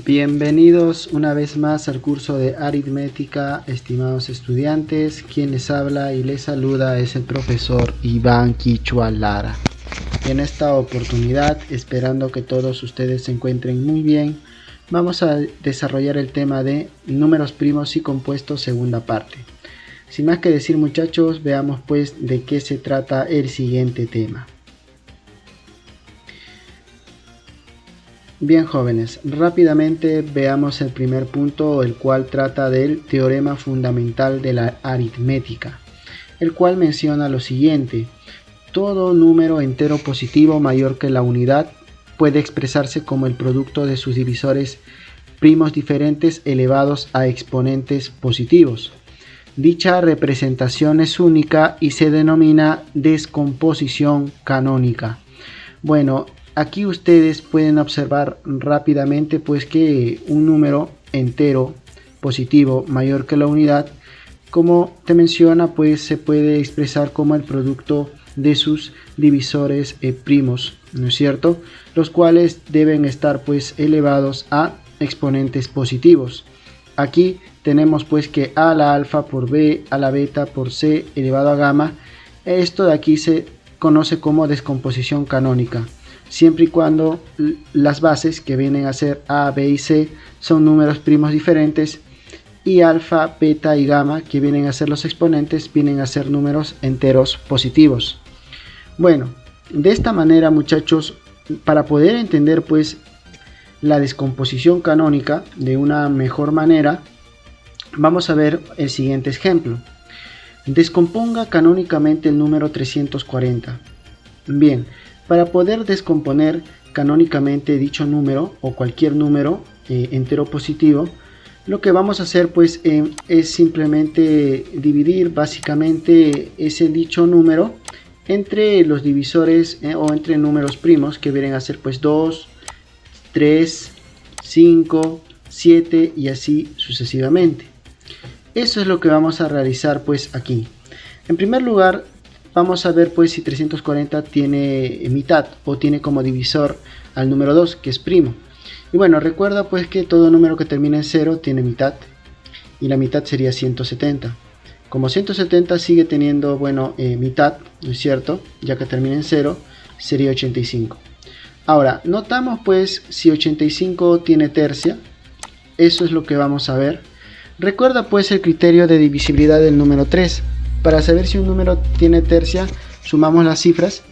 Bienvenidos una vez más al curso de aritmética, estimados estudiantes. Quien les habla y les saluda es el profesor Iván Quichua Lara. En esta oportunidad, esperando que todos ustedes se encuentren muy bien, vamos a desarrollar el tema de números primos y compuestos, segunda parte. Sin más que decir, muchachos, veamos pues de qué se trata el siguiente tema. Bien, jóvenes, rápidamente veamos el primer punto, el cual trata del teorema fundamental de la aritmética, el cual menciona lo siguiente: todo número entero positivo mayor que la unidad puede expresarse como el producto de sus divisores primos diferentes elevados a exponentes positivos. Dicha representación es única y se denomina descomposición canónica. Bueno, aquí ustedes pueden observar rápidamente pues que un número entero positivo mayor que la unidad, como te menciona, pues se puede expresar como el producto de sus divisores primos, ¿no es cierto? Los cuales deben estar pues elevados a exponentes positivos. Aquí tenemos pues que a a la alfa por b a la beta por c elevado a gamma. Esto de aquí se conoce como descomposición canónica, siempre y cuando las bases, que vienen a ser a, b y c, son números primos diferentes, y alfa, beta y gamma, que vienen a ser los exponentes, vienen a ser números enteros positivos. Bueno, de esta manera, muchachos, para poder entender pues la descomposición canónica de una mejor manera, vamos a ver el siguiente ejemplo. Descomponga canónicamente el número 340. Bien, para poder descomponer canónicamente dicho número o cualquier número entero positivo, lo que vamos a hacer pues es simplemente dividir básicamente ese dicho número entre los divisores o entre números primos, que vienen a ser pues 2, 3, 5, 7 y así sucesivamente. Eso es lo que vamos a realizar pues aquí. En primer lugar, vamos a ver pues si 340 tiene mitad o tiene como divisor al número 2, que es primo. Y bueno, recuerda pues que todo número que termina en 0 tiene mitad, y la mitad sería 170. Como 170 sigue teniendo, bueno, mitad, ¿no es cierto? Ya que termina en 0, sería 85. Ahora, notamos pues si 85 tiene tercia. Eso es lo que vamos a ver. Recuerda pues el criterio de divisibilidad del número 3. Para saber si un número tiene tercia, sumamos las cifras,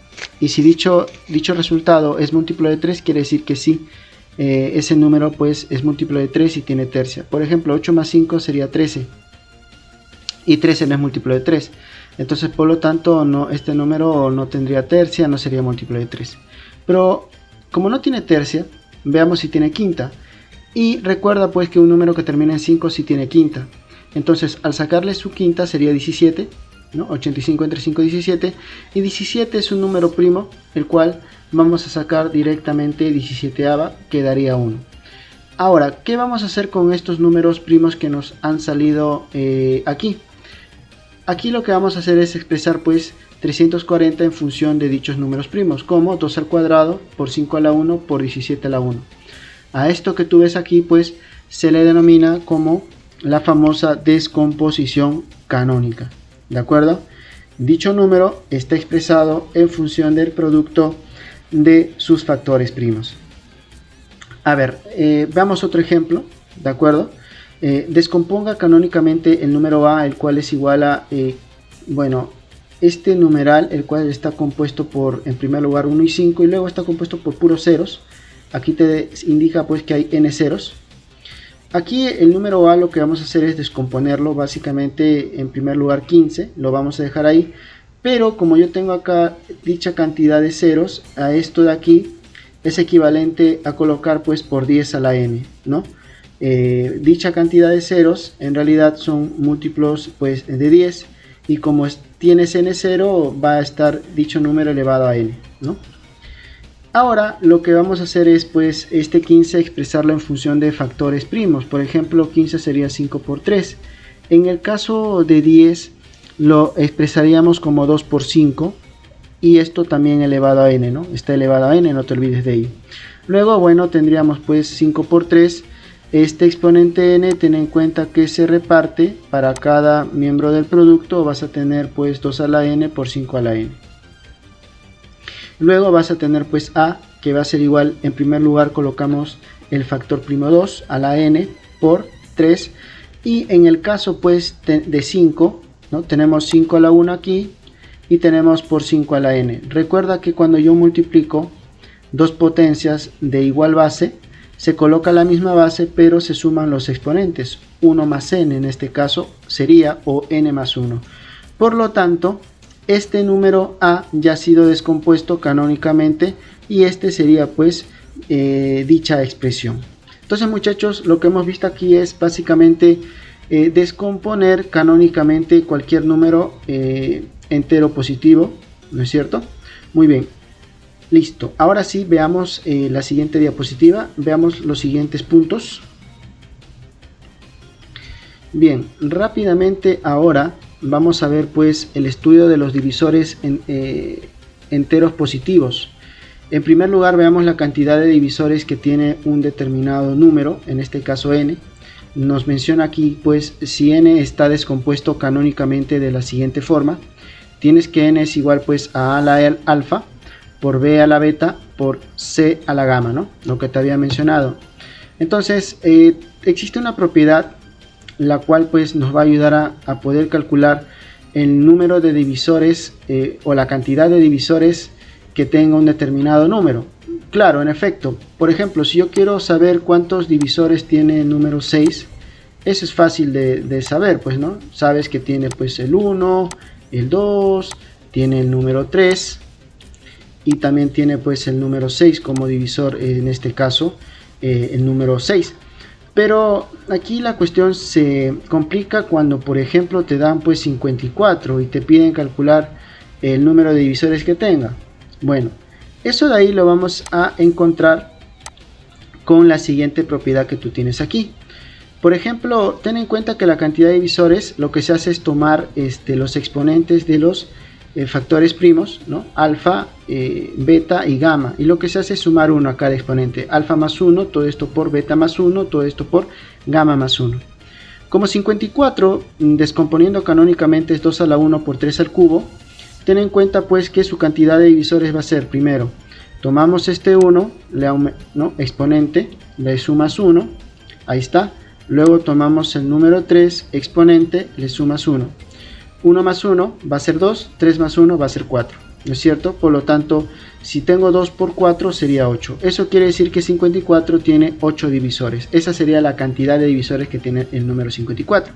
y si dicho resultado es múltiplo de 3, quiere decir que sí, ese número pues es múltiplo de 3 y tiene tercia. Por ejemplo, 8 más 5 sería 13, y 13 no es múltiplo de 3, entonces por lo tanto este número no tendría tercia, no sería múltiplo de 3. Pero como no tiene tercia, veamos si tiene quinta, y recuerda pues que un número que termina en 5 sí tiene quinta. Entonces al sacarle su quinta sería 17, ¿no? 85 entre 5 es 17, y 17 es un número primo, el cual vamos a sacar directamente 17ava, que daría 1. Ahora, ¿qué vamos a hacer con estos números primos que nos han salido aquí? Aquí lo que vamos a hacer es expresar pues 340 en función de dichos números primos, como 2 al cuadrado por 5 a la 1 por 17 a la 1. A esto que tú ves aquí pues se le denomina como la famosa descomposición canónica, ¿de acuerdo? Dicho número está expresado en función del producto de sus factores primos. A ver, veamos otro ejemplo, ¿de acuerdo? Descomponga canónicamente el número a, el cual es igual a, bueno, este numeral, el cual está compuesto por, en primer lugar, 1 y 5, y luego está compuesto por puros ceros. Aquí te indica pues que hay n ceros. Aquí el número a lo que vamos a hacer es descomponerlo, básicamente en primer lugar 15, lo vamos a dejar ahí, pero como yo tengo acá dicha cantidad de ceros, a esto de aquí es equivalente a colocar pues por 10 a la n, ¿no? Dicha cantidad de ceros en realidad son múltiplos pues de 10, y como tienes n0 va a estar dicho número elevado a n, ¿no? Ahora lo que vamos a hacer es pues este 15 expresarlo en función de factores primos. Por ejemplo, 15 sería 5 por 3. En el caso de 10 lo expresaríamos como 2 por 5, y esto también elevado a n, ¿no? Está elevado a n, no te olvides de ello. Luego, bueno, tendríamos pues 5 por 3 Este exponente n, ten en cuenta que se reparte para cada miembro del producto, vas a tener pues 2 a la n por 5 a la n. Luego vas a tener pues a, que va a ser igual, en primer lugar colocamos el factor primo 2 a la n por 3, y en el caso pues de 5, ¿no? Tenemos 5 a la 1 aquí y tenemos por 5 a la n. Recuerda que cuando yo multiplico dos potencias de igual base, se coloca la misma base pero se suman los exponentes, 1 más n en este caso sería, o n más 1. Por lo tanto, este número a ya ha sido descompuesto canónicamente y este sería pues dicha expresión. Entonces, muchachos, lo que hemos visto aquí es básicamente descomponer canónicamente cualquier número entero positivo, ¿no es cierto? Muy bien. Listo, ahora sí veamos la siguiente diapositiva, veamos los siguientes puntos. Bien, rápidamente ahora vamos a ver pues el estudio de los divisores enteros positivos. En primer lugar, veamos la cantidad de divisores que tiene un determinado número, en este caso n. Nos menciona aquí pues si n está descompuesto canónicamente de la siguiente forma. Tienes que n es igual pues a la alfa por b a la beta por c a la gamma, ¿no? Lo que te había mencionado. Entonces, existe una propiedad la cual pues nos va a ayudar a poder calcular el número de divisores o la cantidad de divisores que tenga un determinado número. Claro, en efecto, por ejemplo, si yo quiero saber cuántos divisores tiene el número 6, eso es fácil de saber, pues, ¿no? Sabes que tiene pues el 1, el 2, tiene el número 3, y también tiene pues el número 6 como divisor, en este caso el número 6. Pero aquí la cuestión se complica cuando, por ejemplo, te dan pues 54 y te piden calcular el número de divisores que tenga. Bueno, eso de ahí lo vamos a encontrar con la siguiente propiedad que tú tienes aquí. Por ejemplo, ten en cuenta que la cantidad de divisores, lo que se hace es tomar los exponentes de los factores primos, ¿no? Alfa, beta y gamma, y lo que se hace es sumar 1 a cada exponente, alfa más 1, todo esto por beta más 1, todo esto por gamma más 1. Como 54, descomponiendo canónicamente es 2 a la 1 por 3 al cubo, ten en cuenta pues que su cantidad de divisores va a ser, primero, tomamos este 1, exponente, le sumas 1, ahí está, luego tomamos el número 3, exponente, le sumas 1. 1 más 1 va a ser 2, 3 más 1 va a ser 4, ¿no es cierto? Por lo tanto, si tengo 2 por 4 sería 8. Eso quiere decir que 54 tiene 8 divisores. Esa sería la cantidad de divisores que tiene el número 54.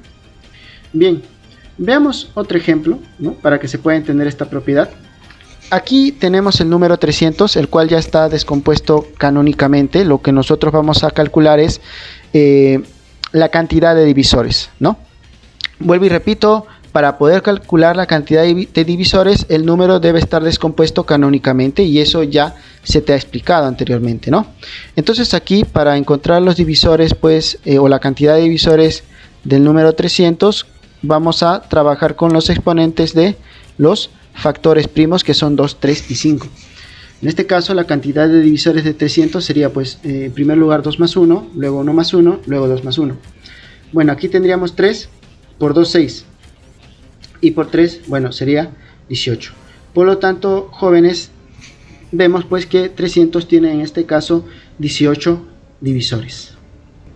Bien, veamos otro ejemplo, ¿no? Para que se pueda entender esta propiedad. Aquí tenemos el número 300, el cual ya está descompuesto canónicamente. Lo que nosotros vamos a calcular es la cantidad de divisores, ¿no? Vuelvo y repito. Para poder calcular la cantidad de divisores, el número debe estar descompuesto canónicamente, y eso ya se te ha explicado anteriormente, ¿no? Entonces aquí, para encontrar los divisores, pues, o la cantidad de divisores del número 300, vamos a trabajar con los exponentes de los factores primos, que son 2, 3 y 5. En este caso, la cantidad de divisores de 300 sería, pues, en primer lugar 2 más 1, luego 1 más 1, luego 2 más 1. Bueno, aquí tendríamos 3 por 2, 6. Y por 3, bueno, sería 18. Por lo tanto, jóvenes, vemos pues que 300 tiene en este caso 18 divisores.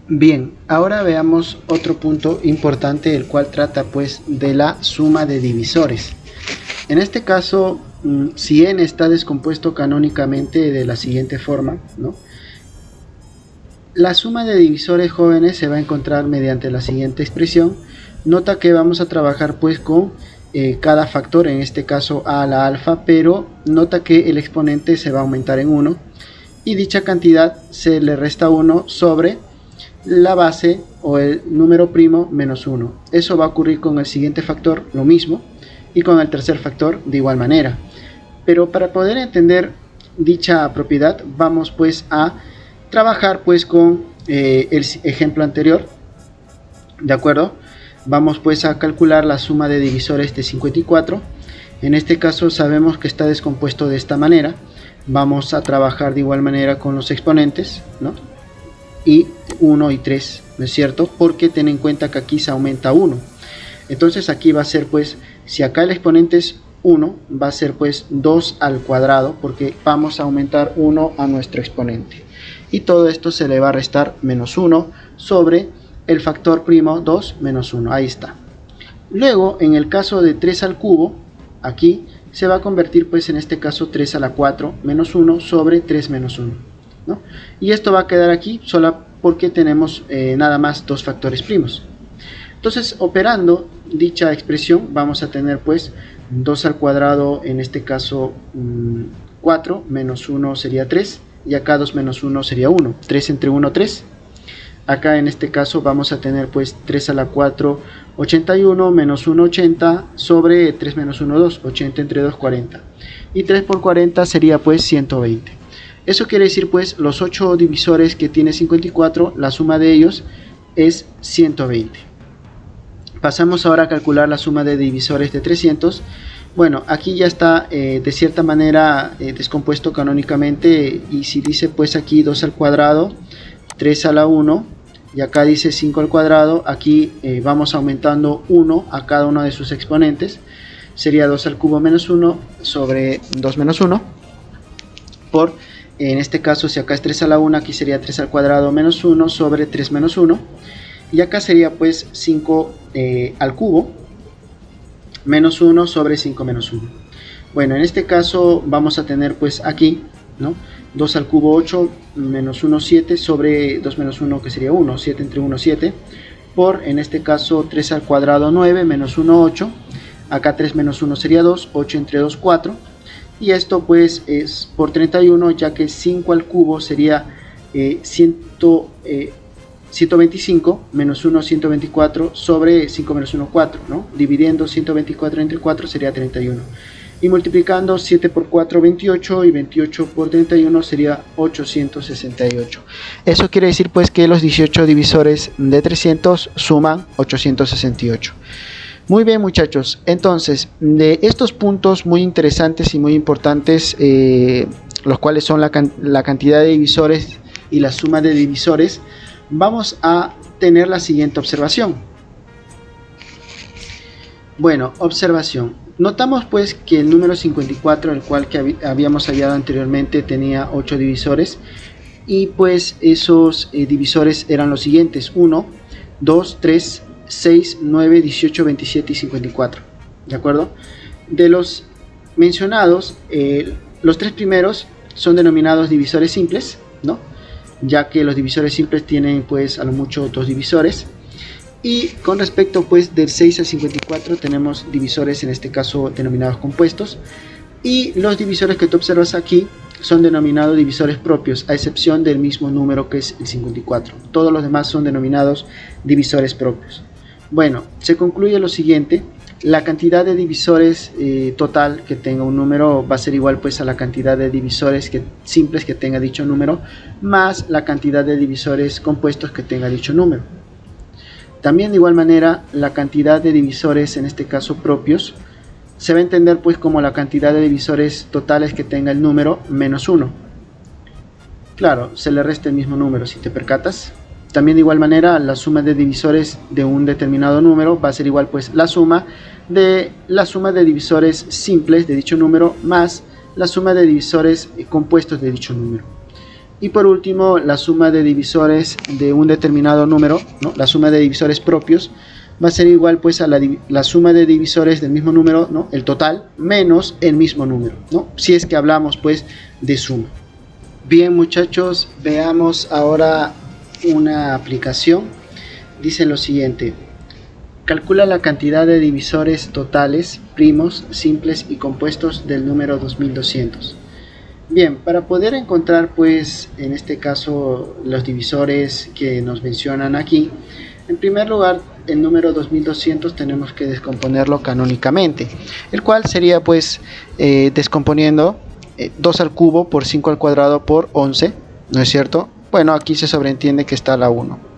Bien, ahora veamos otro punto importante, el cual trata pues de la suma de divisores. En este caso, si n está descompuesto canónicamente de la siguiente forma, ¿no? La suma de divisores, jóvenes, se va a encontrar mediante la siguiente expresión. Nota que vamos a trabajar pues con cada factor, en este caso a la alfa, pero nota que el exponente se va a aumentar en 1 y dicha cantidad se le resta 1 sobre la base o el número primo menos 1. Eso va a ocurrir con el siguiente factor, lo mismo, y con el tercer factor de igual manera. Pero para poder entender dicha propiedad, vamos pues a trabajar pues con el ejemplo anterior, ¿de acuerdo? Vamos pues a calcular la suma de divisores de 54. En este caso sabemos que está descompuesto de esta manera. Vamos a trabajar de igual manera con los exponentes, ¿no? Y 1 y 3, ¿no es cierto? Porque ten en cuenta que aquí se aumenta 1. Entonces aquí va a ser pues, si acá el exponente es 1, va a ser pues 2 al cuadrado, porque vamos a aumentar 1 a nuestro exponente. Y todo esto se le va a restar menos 1 sobre el factor primo 2 menos 1, ahí está. Luego, en el caso de 3 al cubo, aquí se va a convertir pues en este caso 3 a la 4 menos 1 sobre 3 menos 1, ¿no? Y esto va a quedar aquí solo porque tenemos nada más dos factores primos. Entonces, operando dicha expresión, vamos a tener pues 2 al cuadrado, en este caso 4, menos 1 sería 3, y acá 2 menos 1 sería 1, 3 entre 1, 3. Acá en este caso vamos a tener pues 3 a la 4, 81, menos 1, 80, sobre 3 menos 1, 2, 80 entre 2, 40. Y 3 por 40 sería pues 120. Eso quiere decir pues los 8 divisores que tiene 54, la suma de ellos es 120. Pasamos ahora a calcular la suma de divisores de 300. Bueno, aquí ya está de cierta manera descompuesto canónicamente, y si dice pues aquí 2 al cuadrado, 3 a la 1, y acá dice 5 al cuadrado, aquí vamos aumentando 1 a cada uno de sus exponentes, sería 2 al cubo menos 1 sobre 2 menos 1, por, en este caso si acá es 3 a la 1, aquí sería 3 al cuadrado menos 1 sobre 3 menos 1, y acá sería pues 5 al cubo menos 1 sobre 5 menos 1. Bueno, en este caso vamos a tener pues aquí, ¿no? 2 al cubo 8, menos 1 7 sobre 2 menos 1 que sería 1, 7 entre 1 7, por en este caso 3 al cuadrado 9, menos 1 8, acá 3 menos 1 sería 2, 8 entre 2 4, y esto pues es por 31, ya que 5 al cubo sería 125, menos 1 124 sobre 5 menos 1 4, ¿no? Dividiendo 124 entre 4 sería 31. Y multiplicando 7 por 4, 28, y 28 por 31 sería 868. Eso quiere decir pues que los 18 divisores de 300 suman 868. Muy bien, muchachos, entonces de estos puntos muy interesantes y muy importantes, los cuales son la cantidad de divisores y la suma de divisores, vamos a tener la siguiente observación. Bueno, observación. Notamos pues que el número 54, el cual que habíamos hallado anteriormente, tenía 8 divisores, y pues esos divisores eran los siguientes: 1, 2, 3, 6, 9, 18, 27 y 54. ¿De acuerdo? De los mencionados, los tres primeros son denominados divisores simples, ¿no? Ya que los divisores simples tienen pues a lo mucho 2 divisores. Y con respecto pues del 6 al 54 tenemos divisores, en este caso denominados compuestos, y los divisores que tú observas aquí son denominados divisores propios, a excepción del mismo número que es el 54. Todos los demás son denominados divisores propios. Bueno, se concluye lo siguiente: la cantidad de divisores total que tenga un número va a ser igual pues a la cantidad de divisores simples que tenga dicho número, más la cantidad de divisores compuestos que tenga dicho número. También de igual manera la cantidad de divisores, en este caso propios, se va a entender pues como la cantidad de divisores totales que tenga el número menos 1. Claro, se le resta el mismo número si te percatas. También de igual manera la suma de divisores de un determinado número va a ser igual pues la suma de divisores simples de dicho número más la suma de divisores compuestos de dicho número. Y por último, la suma de divisores de un determinado número, ¿no? La suma de divisores propios va a ser igual pues a la suma de divisores del mismo número, ¿no? El total menos el mismo número, ¿no? Si es que hablamos pues de suma. Bien, muchachos, veamos ahora una aplicación. Dice lo siguiente: calcula la cantidad de divisores totales, primos, simples y compuestos del número 2200. Bien, para poder encontrar pues en este caso los divisores que nos mencionan aquí, en primer lugar el número 2200 tenemos que descomponerlo canónicamente, el cual sería pues descomponiendo 2 al cubo por 5 al cuadrado por 11, ¿no es cierto? Bueno, aquí se sobreentiende que está la 1.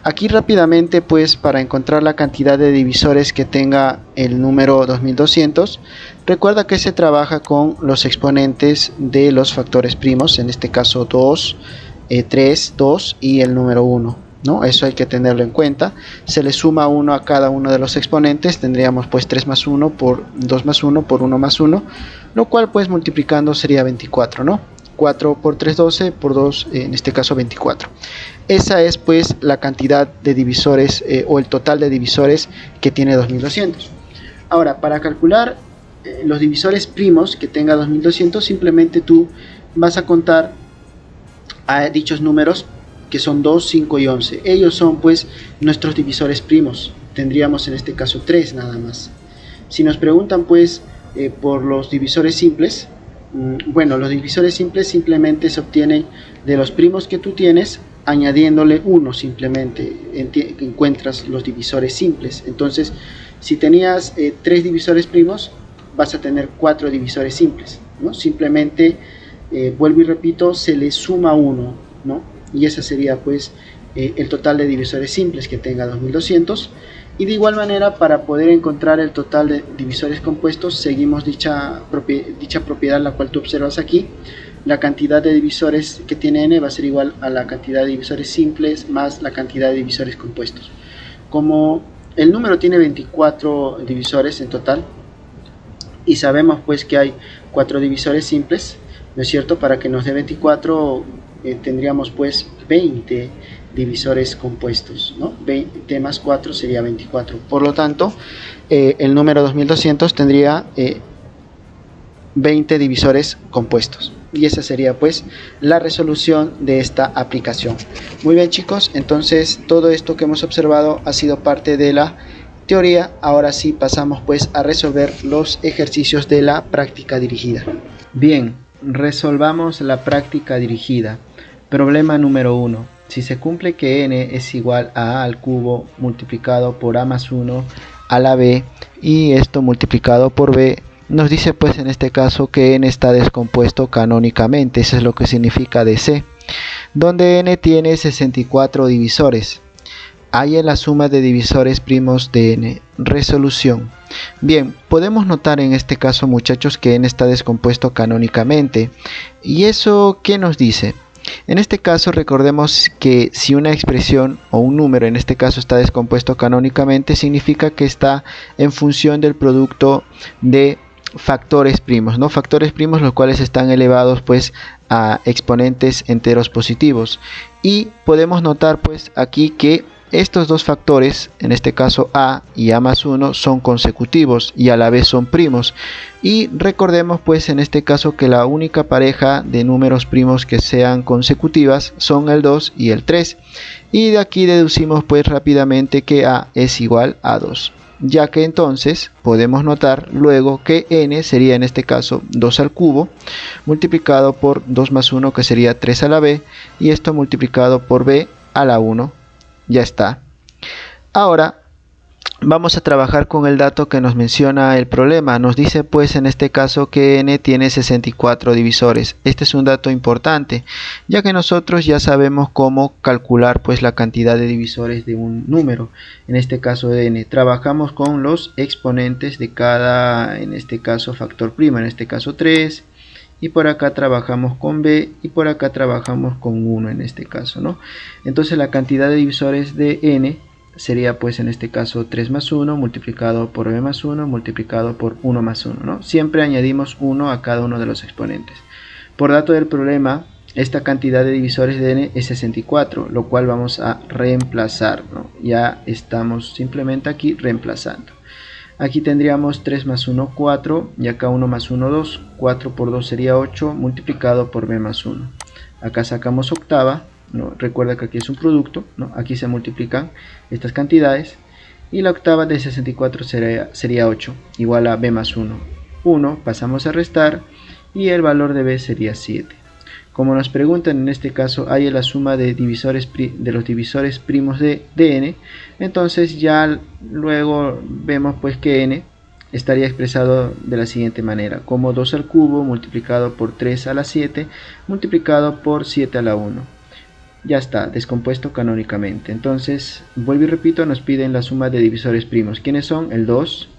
Aquí rápidamente pues para encontrar la cantidad de divisores que tenga el número 2200, recuerda que se trabaja con los exponentes de los factores primos, en este caso 2, 3, 2 y el número 1, ¿no? Eso hay que tenerlo en cuenta. Se le suma 1 a cada uno de los exponentes, tendríamos pues 3 más 1 por 2 más 1 por 1 más 1, lo cual pues multiplicando sería 24, ¿no? 4 por 3, 12, por 2, en este caso 24. Esa es pues la cantidad de divisores o el total de divisores que tiene 2200. Ahora, para calcular los divisores primos que tenga 2200, simplemente tú vas a contar a dichos números que son 2, 5 y 11. Ellos son pues nuestros divisores primos. Tendríamos en este caso 3 nada más. Si nos preguntan pues por los divisores simples, bueno, los divisores simples simplemente se obtienen de los primos que tú tienes, añadiéndole 1 simplemente, encuentras los divisores simples. Entonces, si tenías 3 divisores primos, vas a tener 4 divisores simples, ¿no? Simplemente, vuelvo y repito, se le suma 1, ¿no? Y ese sería pues el total de divisores simples que tenga 2200. Y de igual manera, para poder encontrar el total de divisores compuestos, seguimos dicha propiedad la cual tú observas aquí. La cantidad de divisores que tiene n va a ser igual a la cantidad de divisores simples más la cantidad de divisores compuestos. Como el número tiene 24 divisores en total, y sabemos pues que hay 4 divisores simples, ¿no es cierto? Para que nos dé 24 tendríamos pues 20 divisores compuestos, ¿no? 20 más 4 sería 24. Por lo tanto, el número 2200 tendría 20 divisores compuestos. Y esa sería pues la resolución de esta aplicación. Muy bien, chicos, entonces todo esto que hemos observado ha sido parte de la teoría. Ahora sí pasamos pues a resolver los ejercicios de la práctica dirigida. Bien, resolvamos la práctica dirigida. Problema número 1. Si se cumple que n es igual a a al cubo multiplicado por a más 1 a la b y esto multiplicado por b, nos dice pues en este caso que n está descompuesto canónicamente. Eso es lo que significa DC, donde n tiene 64 divisores. Halla la suma de divisores primos de n. Resolución. Bien, podemos notar en este caso, muchachos, que n está descompuesto canónicamente. ¿Y eso qué nos dice? En este caso recordemos que si una expresión o un número en este caso está descompuesto canónicamente, significa que está en función del producto de factores primos, ¿no? Factores primos los cuales están elevados pues a exponentes enteros positivos. Y podemos notar pues aquí que estos dos factores, en este caso a y a más 1, son consecutivos y a la vez son primos. Y recordemos pues en este caso que la única pareja de números primos que sean consecutivas son el 2 y el 3. Y de aquí deducimos pues rápidamente que a es igual a 2. Ya que entonces podemos notar luego que n sería en este caso 2 al cubo multiplicado por 2 más 1, que sería 3 a la b, y esto multiplicado por b a la 1. Ya está. Ahora vamos a trabajar con el dato que nos menciona el problema. Nos dice pues en este caso que n tiene 64 divisores. Este es un dato importante, ya que nosotros ya sabemos cómo calcular pues la cantidad de divisores de un número. En este caso de n, trabajamos con los exponentes de cada, en este caso, factor primo. En este caso 3. Y por acá trabajamos con b y por acá trabajamos con 1 en este caso, ¿no? Entonces la cantidad de divisores de n sería pues en este caso 3 más 1 multiplicado por b más 1 multiplicado por 1 más 1, ¿no? Siempre añadimos 1 a cada uno de los exponentes. Por dato del problema, esta cantidad de divisores de n es 64, lo cual vamos a reemplazar, ¿no? Ya estamos simplemente aquí reemplazando. Aquí tendríamos 3 más 1, 4, y acá 1 más 1, 2, 4 por 2 sería 8, multiplicado por b más 1. Acá sacamos octava, ¿no? Recuerda que aquí es un producto, ¿no? Aquí se multiplican estas cantidades, y la octava de 64 sería 8, igual a b más 1. 1, pasamos a restar, y el valor de b sería 7. Como nos preguntan en este caso, hay la suma de los divisores primos de n, entonces ya luego vemos pues que n estaría expresado de la siguiente manera, como 2 al cubo multiplicado por 3 a la 7 multiplicado por 7 a la 1. Ya está, descompuesto canónicamente. Entonces, vuelvo y repito, nos piden la suma de divisores primos. ¿Quiénes son? El 2,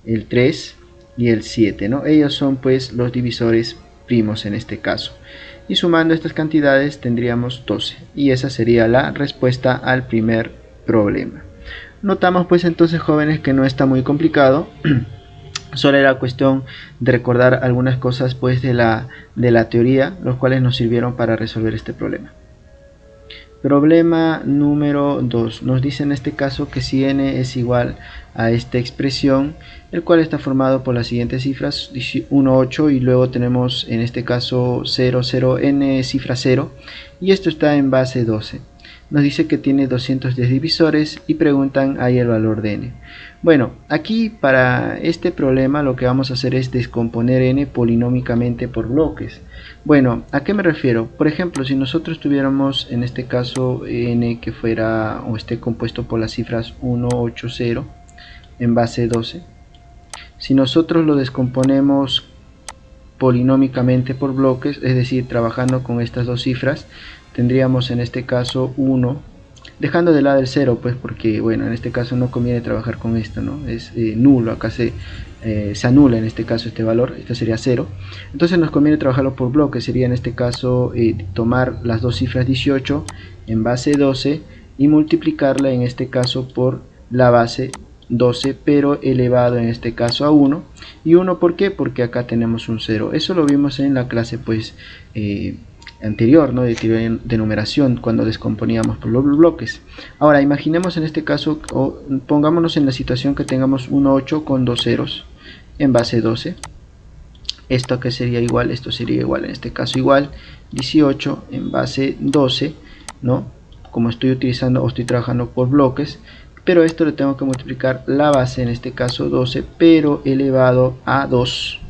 el 3 y el 7, ¿no? Ellos son pues los divisores primos en este caso. y sumando estas cantidades tendríamos 12, y esa sería la respuesta al primer problema. Notamos pues entonces, jóvenes, que no está muy complicado. Solo era cuestión de recordar algunas cosas pues de la teoría, los cuales nos sirvieron para resolver este problema. Problema número 2. Nos dice en este caso que si n es igual a esta expresión, el cual está formado por las siguientes cifras: 1, 8, y luego tenemos en este caso 0, 0, n cifra 0, y esto está en base 12. Nos dice que tiene 210 divisores y preguntan ahí el valor de n. Bueno, aquí para este problema lo que vamos a hacer es descomponer n polinómicamente por bloques. Bueno, ¿a qué me refiero? Por ejemplo, si nosotros tuviéramos en este caso n que fuera o esté compuesto por las cifras 1, 8, 0 en base 12, si nosotros lo descomponemos polinómicamente por bloques, es decir, trabajando con estas dos cifras, tendríamos en este caso 1, dejando de lado el 0, pues porque bueno, en este caso no conviene trabajar con esto, ¿no? Es nulo, acá se anula en este caso este valor, esto sería 0. Entonces nos conviene trabajarlo por bloques, sería en este caso tomar las dos cifras 18 en base 12 y multiplicarla en este caso por la base 12, pero elevado en este caso a 1. ¿Y 1 por qué? Porque acá tenemos un 0. Eso lo vimos en la clase pues anterior, ¿no? De teoría de numeración, cuando descomponíamos por los bloques. Ahora imaginemos en este caso, o pongámonos en la situación que tengamos un 8 con dos ceros en base 12. Esto que sería igual, esto sería igual, en este caso igual 18 en base 12, ¿no? Como estoy utilizando o estoy trabajando por bloques, pero esto le tengo que multiplicar la base, en este caso 12, pero elevado a 2,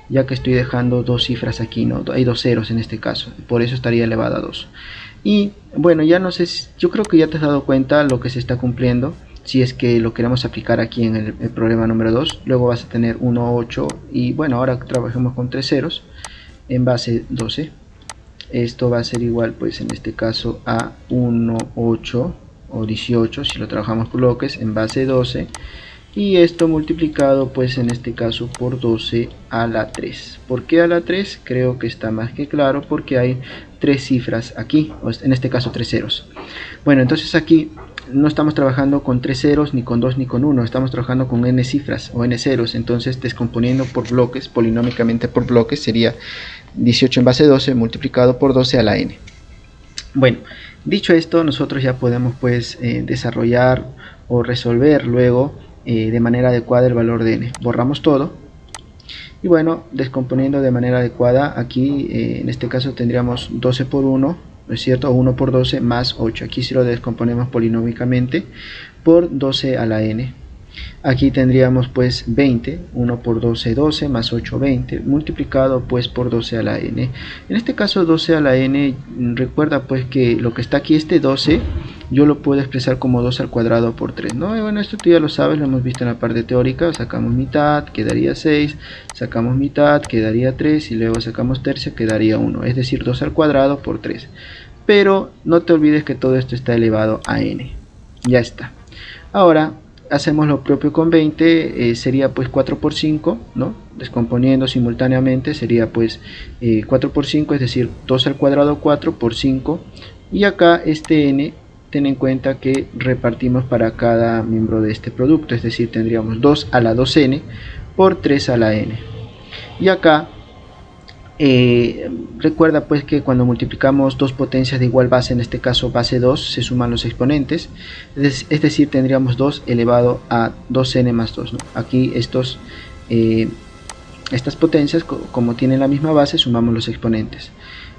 ya que estoy dejando dos cifras aquí, ¿no? Hay dos ceros en este caso, por eso estaría elevado a 2. Y bueno, ya no sé, yo creo que ya te has dado cuenta lo que se está cumpliendo, si es que lo queremos aplicar aquí en el problema número 2. Luego vas a tener 1, 8, y bueno, ahora trabajemos con tres ceros en base 12. Esto va a ser igual pues en este caso a 1, 8 o 18 si lo trabajamos por bloques en base 12, y esto multiplicado pues en este caso por 12 a la 3. ¿Por qué a la 3? Creo que está más que claro, porque hay tres cifras aquí, o en este caso tres ceros. Bueno, entonces aquí no estamos trabajando con tres ceros, ni con 2, ni con 1, estamos trabajando con n cifras o n ceros. Entonces descomponiendo por bloques, polinómicamente por bloques, sería 18 en base 12 multiplicado por 12 a la n. Bueno, dicho esto, nosotros ya podemos pues desarrollar o resolver luego de manera adecuada el valor de n. Borramos todo y bueno, descomponiendo de manera adecuada, aquí en este caso tendríamos 12 por 1, ¿no es cierto? O 1 por 12 más 8. Aquí si lo descomponemos polinómicamente por 12 a la n. Aquí tendríamos pues 20, 1 por 12, 12, más 8, 20, multiplicado pues por 12 a la n. En este caso 12 a la n, recuerda pues que lo que está aquí, este 12, yo lo puedo expresar como 2 al cuadrado por 3, ¿no? Y bueno, esto tú ya lo sabes, lo hemos visto en la parte teórica. Sacamos mitad, quedaría 6, sacamos mitad, quedaría 3, y luego sacamos tercia, quedaría 1, es decir, 2 al cuadrado por 3. Pero no te olvides que todo esto está elevado a n. Ya está. Ahora hacemos lo propio con 20, sería pues 4 por 5, ¿no? Descomponiendo simultáneamente sería pues 4 por 5, es decir, 2 al cuadrado 4 por 5, y acá este n, ten en cuenta que repartimos para cada miembro de este producto, es decir, tendríamos 2 a la 2n por 3 a la n. Y acá recuerda pues que cuando multiplicamos dos potencias de igual base, en este caso base 2, se suman los exponentes, es decir, tendríamos 2 elevado a 2n más 2, ¿no? Aquí estas potencias, como tienen la misma base, sumamos los exponentes,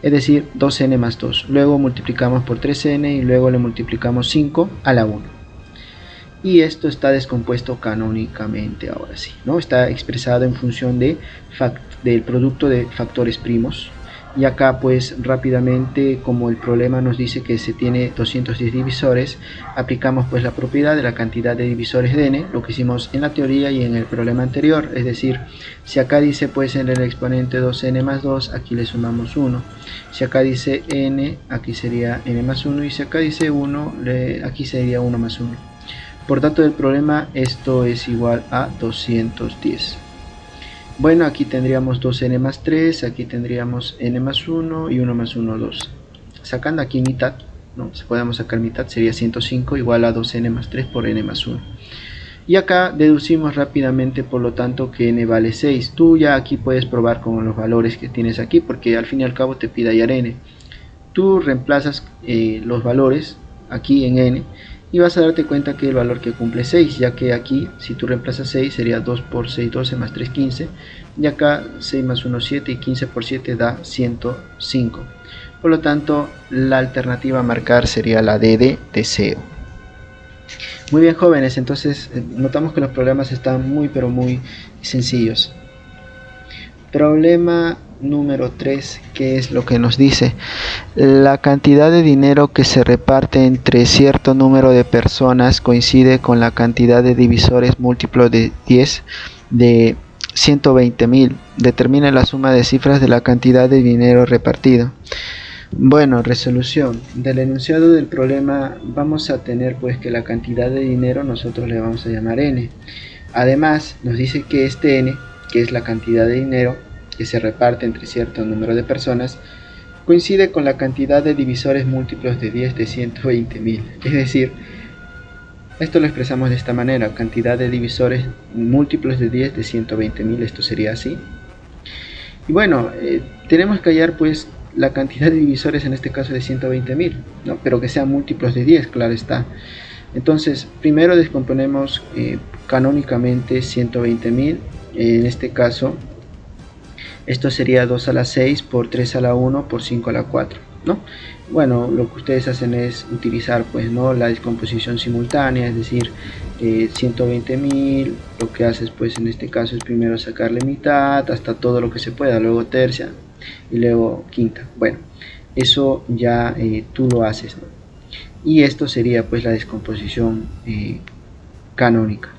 es decir, 2n más 2. Luego multiplicamos por 3n y luego le multiplicamos 5 a la 1. Y esto está descompuesto canónicamente, ahora sí, ¿no? Está expresado en función del producto de factores primos. Y acá pues rápidamente, como el problema nos dice que se tiene 210 divisores, aplicamos pues la propiedad de la cantidad de divisores de n, lo que hicimos en la teoría y en el problema anterior. Es decir, si acá dice pues en el exponente 2n más 2, aquí le sumamos 1. Si acá dice n, aquí sería n más 1, y si acá dice 1, aquí sería 1 más 1. Por tanto del problema, esto es igual a 210. Bueno, aquí tendríamos 2n más 3, aquí tendríamos n más 1 y 1 más 1, 2. Sacando aquí mitad, ¿no? Si podemos sacar mitad, sería 105 igual a 2n más 3 por n más 1. Y acá deducimos rápidamente, por lo tanto, que n vale 6. Tú ya aquí puedes probar con los valores que tienes aquí, porque al fin y al cabo te pide hallar n. Tú reemplazas los valores aquí en n y vas a darte cuenta que el valor que cumple es 6, ya que aquí si tú reemplazas 6 sería 2 por 6, 12 más 3, 15, y acá 6 más 1, 7 y 15 por 7 da 105. Por lo tanto, la alternativa a marcar sería la D de deseo. Muy bien, jóvenes, entonces notamos que los problemas están muy pero muy sencillos. Problema número 3, ¿qué es lo que nos dice? La cantidad de dinero que se reparte entre cierto número de personas coincide con la cantidad de divisores múltiplos de 10 de 120.000. Determina la suma de cifras de la cantidad de dinero repartido. Bueno, resolución del enunciado del problema. Vamos a tener pues que la cantidad de dinero nosotros le vamos a llamar n. Además nos dice que este n, que es la cantidad de dinero que se reparte entre cierto número de personas, coincide con la cantidad de divisores múltiplos de 10 de 120.000. Es decir, esto lo expresamos de esta manera: cantidad de divisores múltiplos de 10 de 120.000. Esto sería así. Y bueno, tenemos que hallar pues la cantidad de divisores, en este caso de 120.000, ¿no? Pero que sean múltiplos de 10, claro está. Entonces, primero descomponemos canónicamente 120.000. En este caso, esto sería 2 a la 6 por 3 a la 1 por 5 a la 4, ¿no? Bueno, lo que ustedes hacen es utilizar pues, ¿no?, la descomposición simultánea, es decir, 120.000, lo que haces pues en este caso es primero sacarle mitad hasta todo lo que se pueda, luego tercia y luego quinta. Bueno, eso ya tú lo haces, ¿no? Y esto sería pues la descomposición canónica.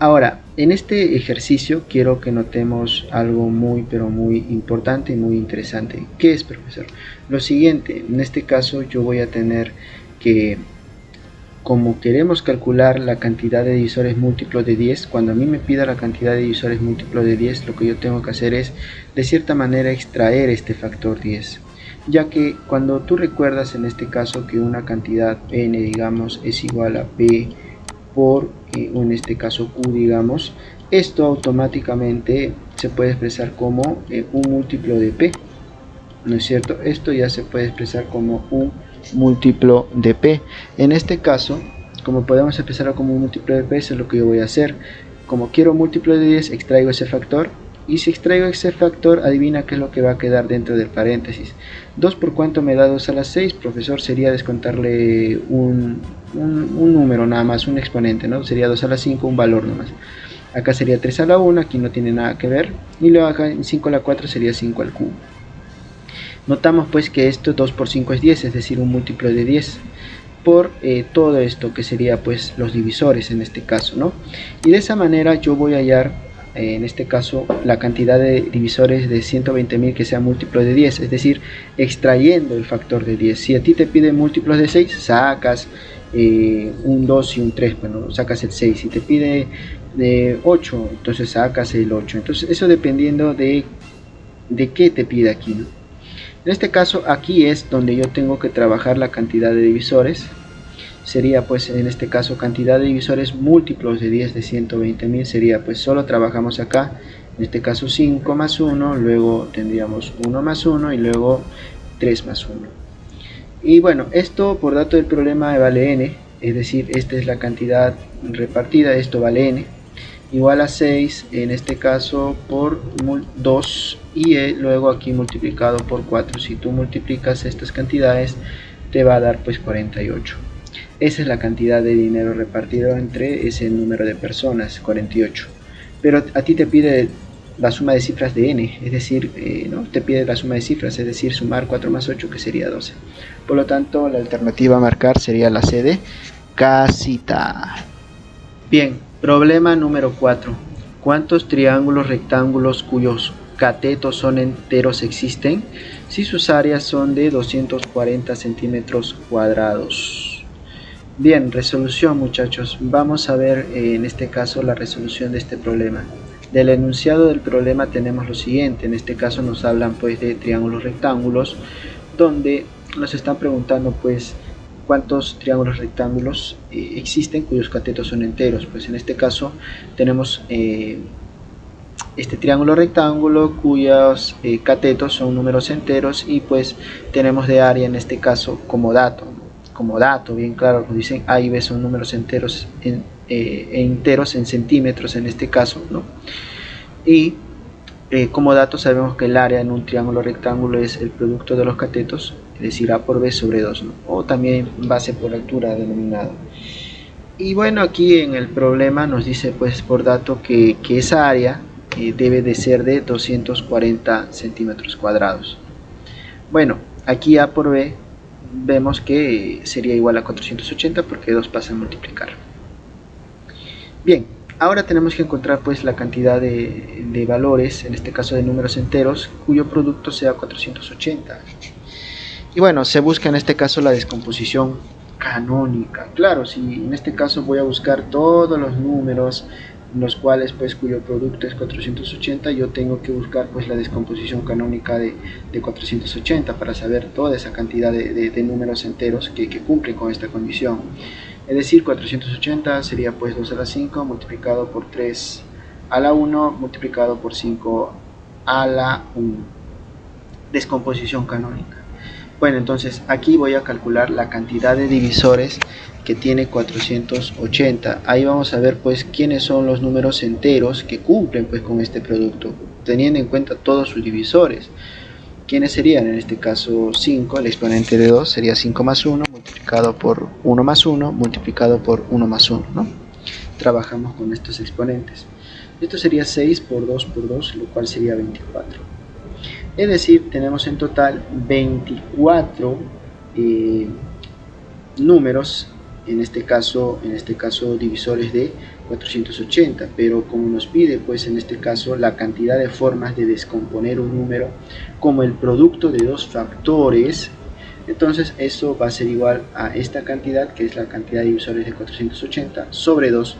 Ahora, en este ejercicio quiero que notemos algo muy pero muy importante y muy interesante. ¿Qué es, profesor? Lo siguiente, en este caso yo voy a tener que, como queremos calcular la cantidad de divisores múltiplos de 10, cuando a mí me pida la cantidad de divisores múltiplos de 10, lo que yo tengo que hacer es, de cierta manera, extraer este factor 10. Ya que cuando tú recuerdas en este caso que una cantidad n, digamos, es igual a p por, en este caso q, digamos, esto automáticamente se puede expresar como un múltiplo de p, ¿no es cierto? Esto ya se puede expresar como un múltiplo de p. En este caso, como podemos expresarlo como un múltiplo de p, eso es lo que yo voy a hacer. Como quiero múltiplo de 10, extraigo ese factor. Y si extraigo ese factor, adivina qué es lo que va a quedar dentro del paréntesis. 2 por cuánto me da 2 a la 6, profesor, sería descontarle un número nada más, un exponente, ¿no? Sería 2 a la 5, un valor nomás. Acá sería 3 a la 1, aquí no tiene nada que ver. Y luego acá en 5 a la 4 sería 5 al cubo. Notamos pues que esto 2 por 5 es 10, es decir, un múltiplo de 10 por todo esto que sería pues los divisores en este caso, ¿no? Y de esa manera yo voy a hallar en este caso la cantidad de divisores de 120.000 que sea múltiplo de 10, es decir, extrayendo el factor de 10. Si a ti te piden múltiplos de 6, sacas un 2 y un 3, bueno, sacas el 6. Si te pide 8, entonces sacas el 8. Entonces eso dependiendo de qué te pide aquí, ¿no? En este caso aquí es donde yo tengo que trabajar la cantidad de divisores. Sería pues en este caso cantidad de divisores múltiplos de 10 de 120.000, sería pues solo trabajamos acá, en este caso 5 más 1, luego tendríamos 1 más 1 y luego 3 más 1. Y bueno, esto por dato del problema vale n, es decir, esta es la cantidad repartida, esto vale n, igual a 6 en este caso por 2 y luego aquí multiplicado por 4. Si tú multiplicas estas cantidades te va a dar pues 48. Esa es la cantidad de dinero repartido entre ese número de personas, 48. Pero a ti te pide la suma de cifras de n, es decir, ¿no? Te pide la suma de cifras, es decir, sumar 4 más 8 que sería 12. Por lo tanto, la alternativa a marcar sería la C de casita. Bien, problema número 4. ¿Cuántos triángulos rectángulos cuyos catetos son enteros existen si sus áreas son de 240 centímetros cuadrados? Bien, resolución, muchachos. Vamos a ver en este caso la resolución de este problema. Del enunciado del problema tenemos lo siguiente. En este caso nos hablan pues de triángulos rectángulos, donde nos están preguntando pues cuántos triángulos rectángulos existen cuyos catetos son enteros. Pues en este caso tenemos este triángulo rectángulo cuyos catetos son números enteros, y pues tenemos de área en este caso como dato bien claro, nos dicen A y B son números enteros enteros en centímetros en este caso, ¿no? Y como dato sabemos que el área en un triángulo rectángulo es el producto de los catetos, es decir, A por B sobre 2, ¿no? O también base por altura denominado. Y bueno, aquí en el problema nos dice pues por dato que esa área debe de ser de 240 centímetros cuadrados. Bueno, aquí A por B vemos que sería igual a 480 porque 2 pasa a multiplicar. Bien, ahora tenemos que encontrar pues la cantidad de valores, en este caso de números enteros, cuyo producto sea 480. Y bueno, se busca en este caso la descomposición canónica. Claro, si en este caso voy a buscar todos los números los cuales pues cuyo producto es 480, yo tengo que buscar pues la descomposición canónica de 480 para saber toda esa cantidad de números enteros que cumplen con esta condición. Es decir, 480 sería pues 2 a la 5 multiplicado por 3 a la 1 multiplicado por 5 a la 1. Descomposición canónica. Bueno, entonces aquí voy a calcular la cantidad de divisores que tiene 480. Ahí vamos a ver pues quiénes son los números enteros que cumplen pues con este producto, teniendo en cuenta todos sus divisores. ¿Quiénes serían? En este caso 5, el exponente de 2 sería 5 más 1 multiplicado por 1 más 1 multiplicado por 1 más 1, ¿no? Trabajamos con estos exponentes. Esto sería 6 por 2 por 2, lo cual sería 24. Es decir, tenemos en total 24 números, en este caso divisores de 480, pero como nos pide pues en este caso la cantidad de formas de descomponer un número como el producto de dos factores, entonces eso va a ser igual a esta cantidad, que es la cantidad de divisores de 480 sobre 2,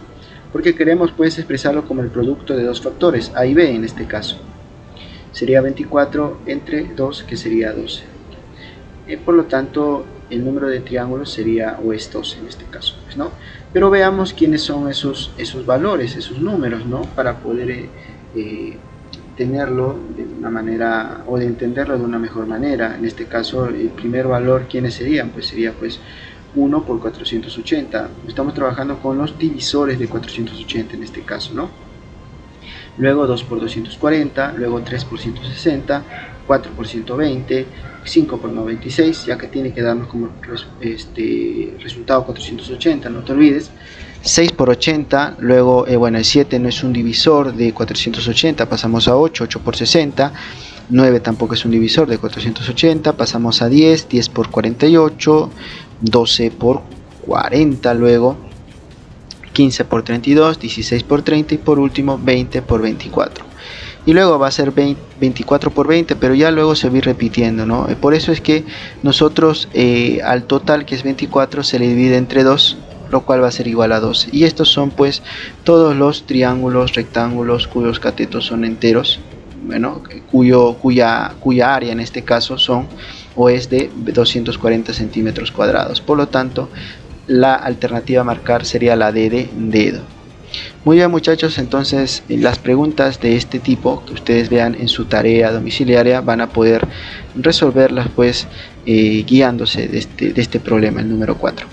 porque queremos pues expresarlo como el producto de dos factores, A y B en este caso. Sería 24 entre 2, que sería 12. Por lo tanto, el número de triángulos sería, o es 12 en este caso, pues, ¿no? Pero veamos quiénes son esos valores, esos números, ¿no? Para poder tenerlo de una manera, o de entenderlo de una mejor manera. En este caso, el primer valor, ¿quiénes serían? Pues sería pues 1 por 480. Estamos trabajando con los divisores de 480 en este caso, ¿no? Luego 2 por 240, luego 3 por 160, 4 por 120, 5 por 96, ya que tiene que darnos como resultado 480, no te olvides. 6 por 80, luego bueno, el 7 no es un divisor de 480, pasamos a 8, 8 por 60, 9 tampoco es un divisor de 480, pasamos a 10, 10 por 48, 12 por 40, luego 15 por 32, 16 por 30 y por último 20 por 24. Y luego va a ser 24 por 20, pero ya luego se va a ir repitiendo, ¿no? Por eso es que nosotros al total, que es 24, se le divide entre 2, lo cual va a ser igual a 12. Y estos son pues todos los triángulos rectángulos cuyos catetos son enteros, bueno, cuya área en este caso son o es de 240 centímetros cuadrados. Por lo tanto, la alternativa a marcar sería la D de dedo. Muy bien, muchachos, entonces las preguntas de este tipo que ustedes vean en su tarea domiciliaria van a poder resolverlas pues guiándose de este problema, el número 4.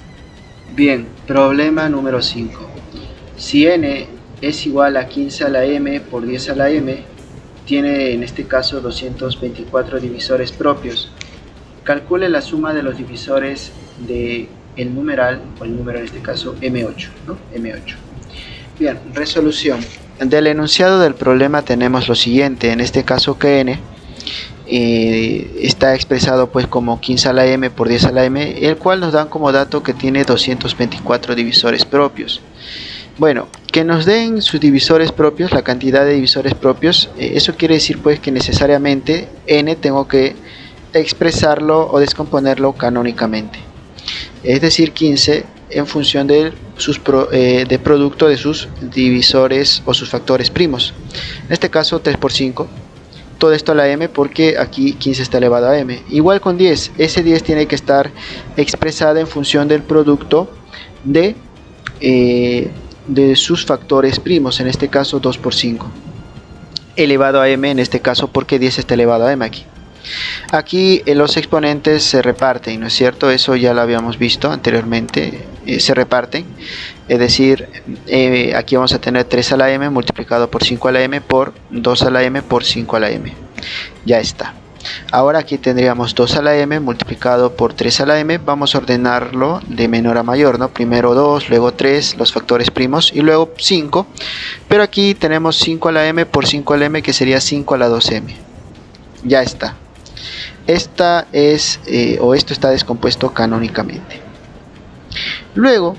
Bien, problema número 5. Si n es igual a 15 a la m por 10 a la m, tiene en este caso 224 divisores propios. Calcule la suma de los divisores de el numeral, o el número en este caso M8, ¿no? M8. Bien, resolución. Del enunciado del problema tenemos lo siguiente, en este caso que n está expresado pues como 15 a la m por 10 a la m, el cual nos dan como dato que tiene 224 divisores propios. Bueno, que nos den sus divisores propios, la cantidad de divisores propios, eso quiere decir pues que necesariamente n tengo que expresarlo o descomponerlo canónicamente. Es decir, 15 en función del de producto de sus divisores o sus factores primos. En este caso 3 por 5. Todo esto a la m porque aquí 15 está elevado a m. Igual con 10. Ese 10 tiene que estar expresada en función del producto de sus factores primos. En este caso 2 por 5. Elevado a m en este caso porque 10 está elevado a m aquí. Aquí los exponentes se reparten, ¿no es cierto? Eso ya lo habíamos visto anteriormente, se reparten, es decir, aquí vamos a tener 3 a la m multiplicado por 5 a la m por 2 a la m por 5 a la m, ya está. Ahora aquí tendríamos 2 a la m multiplicado por 3 a la m, vamos a ordenarlo de menor a mayor, ¿no? Primero 2, luego 3, los factores primos, y luego 5, pero aquí tenemos 5 a la m por 5 a la m, que sería 5 a la 2m, ya está. Esto está descompuesto canónicamente. Luego,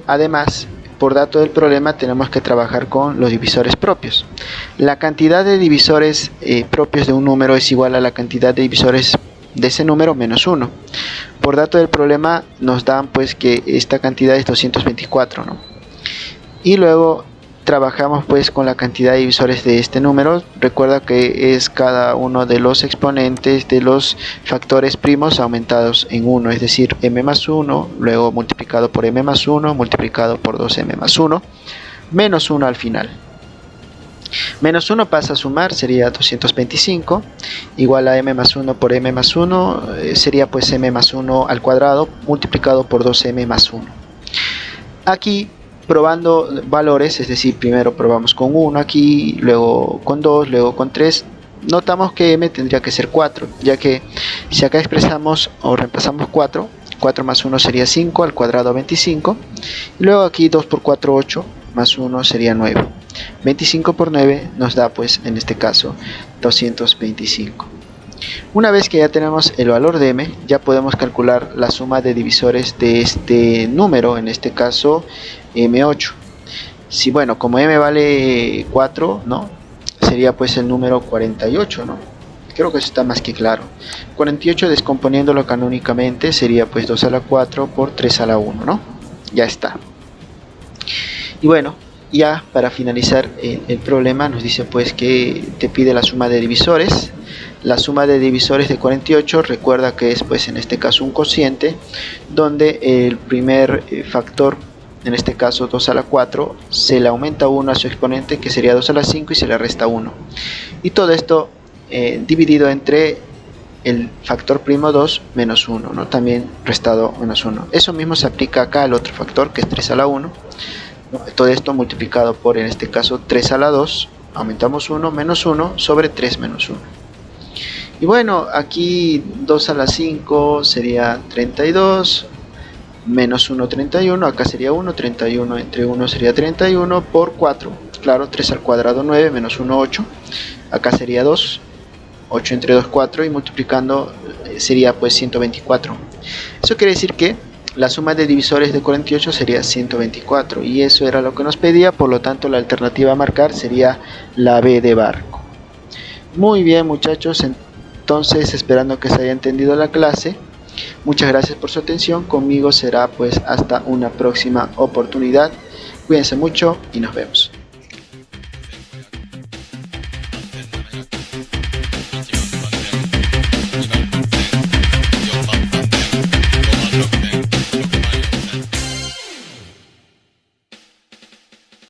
además, por dato del problema, tenemos que trabajar con los divisores propios. La cantidad de divisores propios de un número es igual a la cantidad de divisores de ese número menos 1. Por dato del problema nos dan pues que esta cantidad es 224, ¿no? Y luego trabajamos pues con la cantidad de divisores de este número. Recuerda que es cada uno de los exponentes de los factores primos aumentados en 1, es decir, m más 1, luego multiplicado por m más 1, multiplicado por 2m más 1, menos 1 al final. Menos 1 pasa a sumar, sería 225, igual a m más 1 por m más 1, sería pues m más 1 al cuadrado, multiplicado por 2m más 1. Aquí probando valores, es decir, primero probamos con 1 aquí, luego con 2, luego con 3, notamos que m tendría que ser 4, ya que si acá expresamos o reemplazamos 4, 4 más 1 sería 5, al cuadrado 25, y luego aquí 2 por 4, 8, más 1 sería 9, 25 por 9 nos da pues en este caso 225. Una vez que ya tenemos el valor de m, ya podemos calcular la suma de divisores de este número, en este caso m8. Si bueno, como m vale 4, ¿no? Sería pues el número 48, ¿no? Creo que eso está más que claro. 48 descomponiéndolo canónicamente sería pues 2 a la 4 por 3 a la 1, ¿no? Ya está. Y bueno, ya para finalizar el problema nos dice pues que te pide la suma de divisores. La suma de divisores de 48, recuerda que es pues en este caso un cociente, donde el primer factor, en este caso 2 a la 4, se le aumenta 1 a su exponente, que sería 2 a la 5, y se le resta 1. Y todo esto dividido entre el factor primo 2 menos 1, ¿no? También restado menos 1. Eso mismo se aplica acá al otro factor, que es 3 a la 1. ¿No? Todo esto multiplicado por, en este caso, 3 a la 2, aumentamos 1 menos 1 sobre 3 menos 1. Y bueno, aquí 2 a la 5 sería 32, menos 1, 31, acá sería 1, 31 entre 1 sería 31 por 4, claro, 3 al cuadrado 9, menos 1, 8, acá sería 2, 8 entre 2, 4, y multiplicando sería pues 124. Eso quiere decir que la suma de divisores de 48 sería 124, y eso era lo que nos pedía, por lo tanto la alternativa a marcar sería la B de barco. Muy bien, muchachos, entonces esperando que se haya entendido la clase, muchas gracias por su atención. Conmigo será pues hasta una próxima oportunidad. Cuídense mucho y nos vemos.